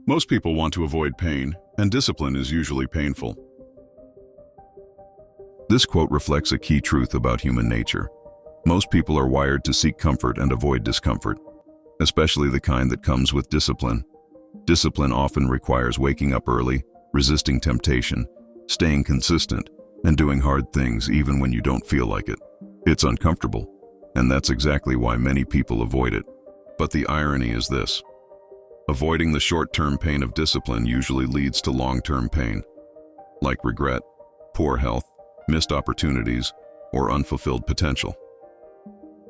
Most people want to avoid pain, and discipline is usually painful. This quote reflects a key truth about human nature. Most people are wired to seek comfort and avoid discomfort, especially the kind that comes with discipline. Discipline often requires waking up early, resisting temptation, staying consistent, and doing hard things even when you don't feel like it. It's uncomfortable, and that's exactly why many people avoid it. But the irony is this: avoiding the short-term pain of discipline usually leads to long-term pain, like regret, poor health, missed opportunities, or unfulfilled potential.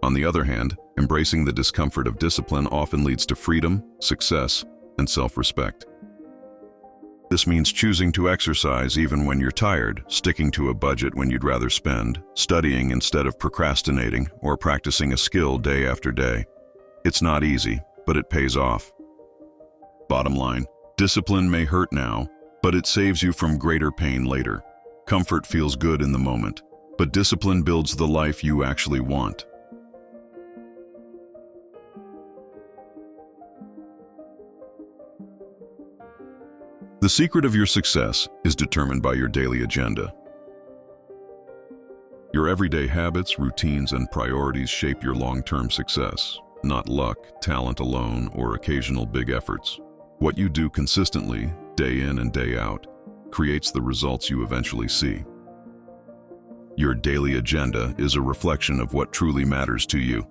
On the other hand, embracing the discomfort of discipline often leads to freedom, success, and self-respect. This means choosing to exercise even when you're tired, sticking to a budget when you'd rather spend, studying instead of procrastinating, or practicing a skill day after day. It's not easy, but it pays off. Bottom line, discipline may hurt now, but it saves you from greater pain later. Comfort feels good in the moment, but discipline builds the life you actually want. The secret of your success is determined by your daily agenda. Your everyday habits, routines, and priorities shape your long-term success, not luck, talent alone, or occasional big efforts. What you do consistently, day in and day out, creates the results you eventually see. Your daily agenda is a reflection of what truly matters to you.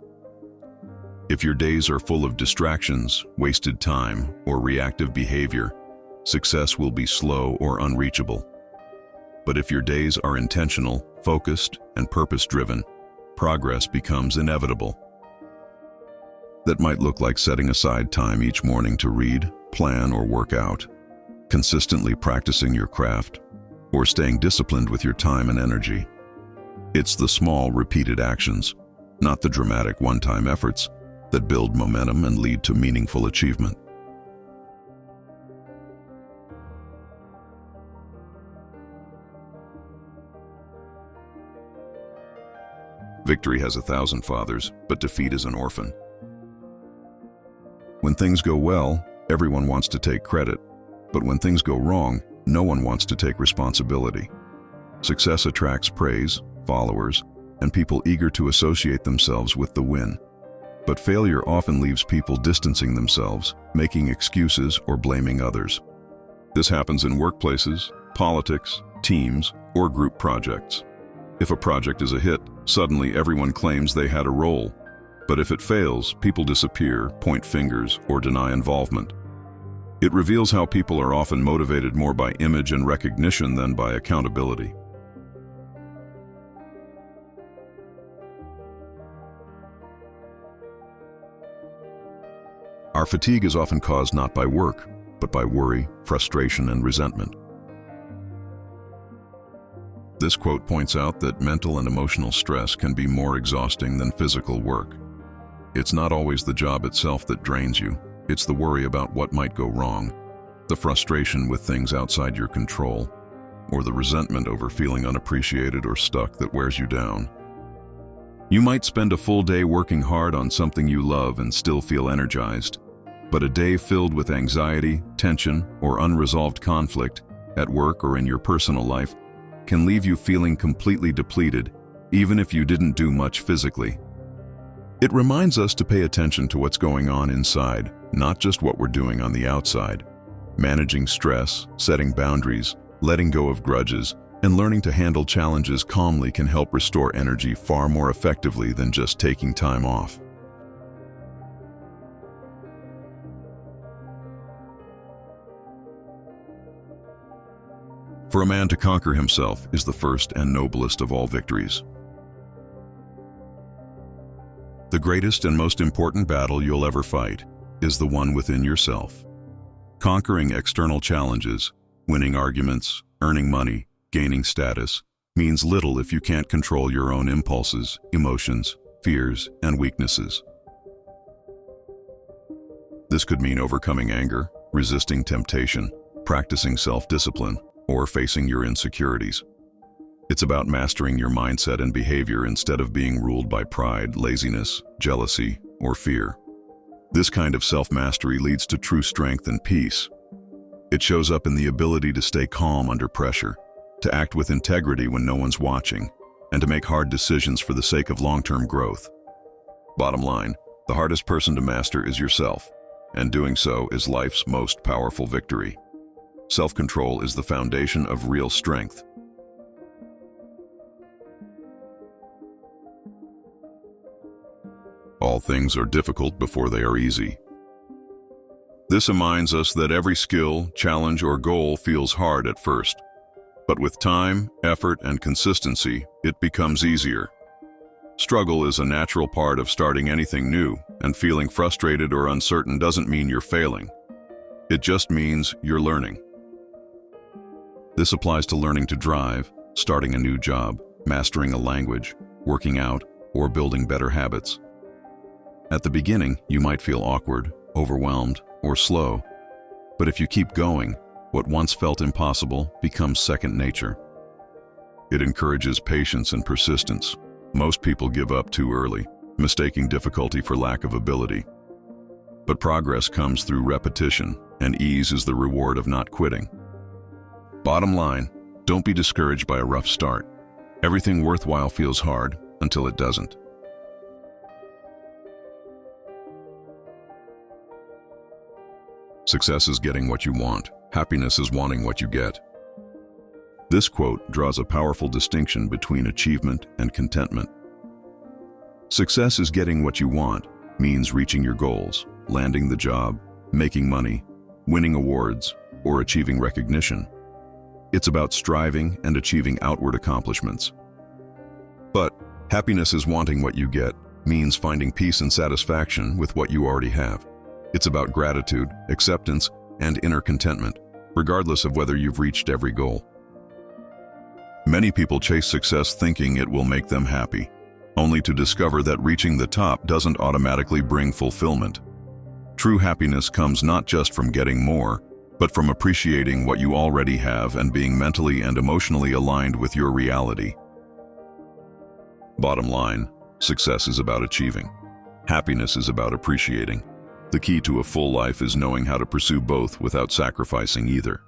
If your days are full of distractions, wasted time, or reactive behavior, success will be slow or unreachable. But if your days are intentional, focused, and purpose-driven, progress becomes inevitable. That might look like setting aside time each morning to read, plan, or work out, consistently practicing your craft, or staying disciplined with your time and energy. It's the small, repeated actions, not the dramatic one-time efforts, that build momentum and lead to meaningful achievement. Victory has 1,000 fathers, but defeat is an orphan. When things go well, everyone wants to take credit, but when things go wrong, no one wants to take responsibility. Success attracts praise, followers, and people eager to associate themselves with the win. But failure often leaves people distancing themselves, making excuses, or blaming others. This happens in workplaces, politics, teams, or group projects. If a project is a hit, suddenly everyone claims they had a role. But if it fails, people disappear, point fingers, or deny involvement. It reveals how people are often motivated more by image and recognition than by accountability. Our fatigue is often caused not by work, but by worry, frustration, and resentment. This quote points out that mental and emotional stress can be more exhausting than physical work. It's not always the job itself that drains you. It's the worry about what might go wrong, the frustration with things outside your control, or the resentment over feeling unappreciated or stuck that wears you down. You might spend a full day working hard on something you love and still feel energized, but a day filled with anxiety, tension, or unresolved conflict, at work or in your personal life, can leave you feeling completely depleted, even if you didn't do much physically. It reminds us to pay attention to what's going on inside, not just what we're doing on the outside. Managing stress, setting boundaries, letting go of grudges, and learning to handle challenges calmly can help restore energy far more effectively than just taking time off. For a man to conquer himself is the first and noblest of all victories. The greatest and most important battle you'll ever fight is the one within yourself. Conquering external challenges, winning arguments, earning money, gaining status, means little if you can't control your own impulses, emotions, fears, and weaknesses. This could mean overcoming anger, resisting temptation, practicing self-discipline, or facing your insecurities. It's about mastering your mindset and behavior instead of being ruled by pride, laziness, jealousy, or fear. This kind of self-mastery leads to true strength and peace, It shows up in the ability to stay calm under pressure, to act with integrity when no one's watching, and to make hard decisions for the sake of long-term growth. Bottom line, the hardest person to master is yourself, and doing so is life's most powerful victory. Self-control is the foundation of real strength. All things are difficult before they are easy. This reminds us that every skill, challenge, or goal feels hard at first. But with time, effort, and consistency, it becomes easier. Struggle is a natural part of starting anything new, and feeling frustrated or uncertain doesn't mean you're failing. It just means you're learning. This applies to learning to drive, starting a new job, mastering a language, working out, or building better habits. At the beginning, you might feel awkward, overwhelmed, or slow. But if you keep going, what once felt impossible becomes second nature. It encourages patience and persistence. Most people give up too early, mistaking difficulty for lack of ability. But progress comes through repetition, and ease is the reward of not quitting. Bottom line, don't be discouraged by a rough start. Everything worthwhile feels hard until it doesn't. Success is getting what you want. Happiness is wanting what you get. This quote draws a powerful distinction between achievement and contentment. Success is getting what you want means reaching your goals, landing the job, making money, winning awards, or achieving recognition. It's about striving and achieving outward accomplishments. But happiness is wanting what you get means finding peace and satisfaction with what you already have. It's about gratitude, acceptance, and inner contentment, regardless of whether you've reached every goal. Many people chase success thinking it will make them happy, only to discover that reaching the top doesn't automatically bring fulfillment. True happiness comes not just from getting more, but from appreciating what you already have and being mentally and emotionally aligned with your reality. Bottom line, success is about achieving. Happiness is about appreciating. The key to a full life is knowing how to pursue both without sacrificing either.